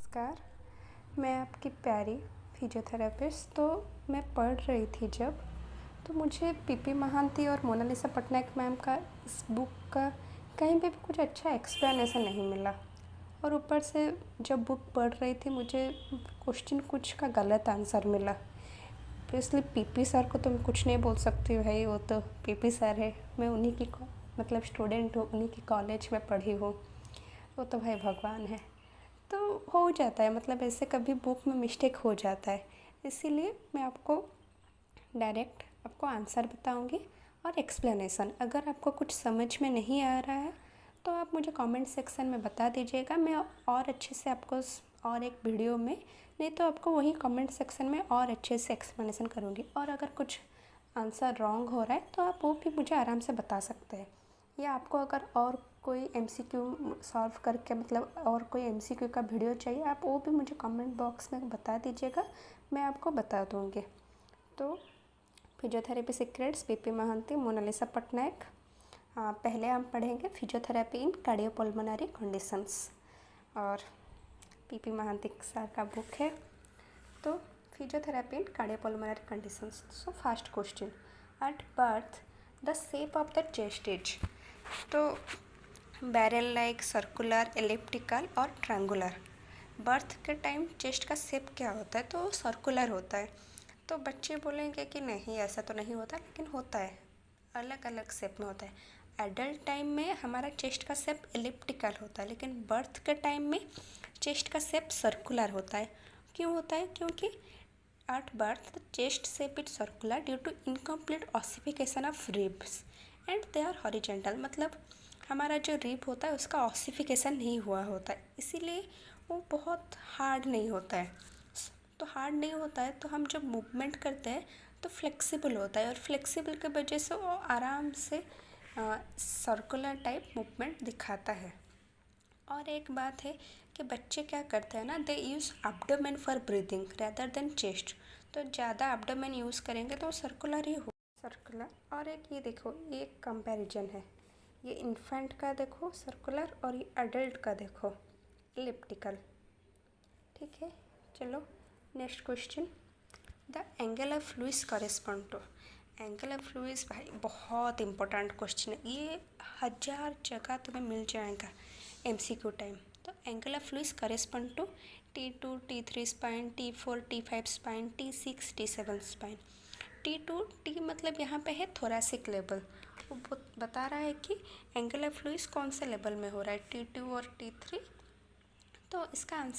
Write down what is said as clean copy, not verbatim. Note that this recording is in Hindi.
नमस्कार। मैं आपकी प्यारी फिजियोथेरेपिस्ट। तो मैं पढ़ रही थी जब, तो मुझे पीपी महांती और मोनालिसा पटनायक मैम का इस बुक का कहीं पे भी कुछ अच्छा एक्सप्लेनेशन नहीं मिला। और ऊपर से जब बुक पढ़ रही थी मुझे क्वेश्चन कुछ का गलत आंसर मिला। तो इसलिए पीपी सर को तो मैं कुछ नहीं बोल सकती हूँ, भाई वो तो पीपी सर है। मैं उन्हीं की मतलब स्टूडेंट हूँ, उन्हीं की कॉलेज में पढ़ी हूँ। वो तो भाई भगवान है। तो हो जाता है, मतलब ऐसे कभी बुक में मिस्टेक हो जाता है। इसीलिए मैं आपको डायरेक्ट आपको आंसर बताऊंगी और एक्सप्लेनेशन। अगर आपको कुछ समझ में नहीं आ रहा है तो आप मुझे कमेंट सेक्शन में बता दीजिएगा। मैं और अच्छे से आपको और एक वीडियो में, नहीं तो आपको वही कमेंट सेक्शन में और अच्छे से एक्सप्लेनेशन करूँगी। और अगर कुछ आंसर रॉन्ग हो रहा है तो आप वो भी मुझे आराम से बता सकते हैं। या आपको अगर और कोई एमसीक्यू सॉल्व करके, मतलब और कोई एमसीक्यू का वीडियो चाहिए, आप वो भी मुझे कमेंट बॉक्स में बता दीजिएगा, मैं आपको बता दूँगी। तो physiotherapy secrets, P P Mohanty, Monalisa Patnaik. पहले हम पढ़ेंगे फिजियोथेरेपी इन कार्डियोपल्मोनरी कंडीशंस, और पीपी महांती सर का बुक है। तो physiotherapy in cardiopulmonary conditions. So first question, at birth the shape of the chest is. तो बैरल लाइक, सर्कुलर, एलिप्टिकल और ट्रायंगुलर। बर्थ के टाइम चेस्ट का शेप क्या होता है? तो सर्कुलर होता है। तो बच्चे बोलेंगे कि नहीं ऐसा तो नहीं होता, लेकिन होता है, अलग अलग शेप में होता है। एडल्ट टाइम में हमारा चेस्ट का शेप एलिप्टिकल होता है, लेकिन बर्थ के टाइम में चेस्ट का शेप सर्कुलर होता है। क्यों होता है? क्योंकि at birth the chest shape is circular due to incomplete ossification of ribs and they are horizontal. मतलब हमारा जो रिब होता है उसका ऑसिफिकेशन नहीं हुआ होता है, इसीलिए वो बहुत हार्ड नहीं होता है। तो हार्ड नहीं होता है तो हम जब मूवमेंट करते हैं तो फ्लेक्सिबल होता है, और फ्लेक्सिबल की वजह से वो आराम से सर्कुलर टाइप मूवमेंट दिखाता है। और एक बात है कि बच्चे क्या करते हैं ना, they use abdomen for breathing rather than chest. तो ज़्यादा एब्डोमेन यूज़ करेंगे तो सर्कुलर ही हो, सर्कुलर। और एक ये देखो, ये कंपैरिजन है, ये इन्फेंट का देखो सर्कुलर, और ये अडल्ट का देखो एलिप्टिकल। ठीक है, चलो next question, the angle of Louis correspond to. Angle of Louis भाई बहुत इंपॉर्टेंट क्वेश्चन है, ये 1000 जगह तुम्हें मिल जाएगा एमसीक्यू टाइम। तो angle of Louis correspond to T2 T3 spine, T4 T5 spine, T6 T7 spine. T2 T मतलब यहाँ पे है थोरैसिक लेवल। वो बता रहा है कि एंगल ऑफ लुईस कौन से लेवल में हो रहा है, T2 और T3। तो इसका आंसर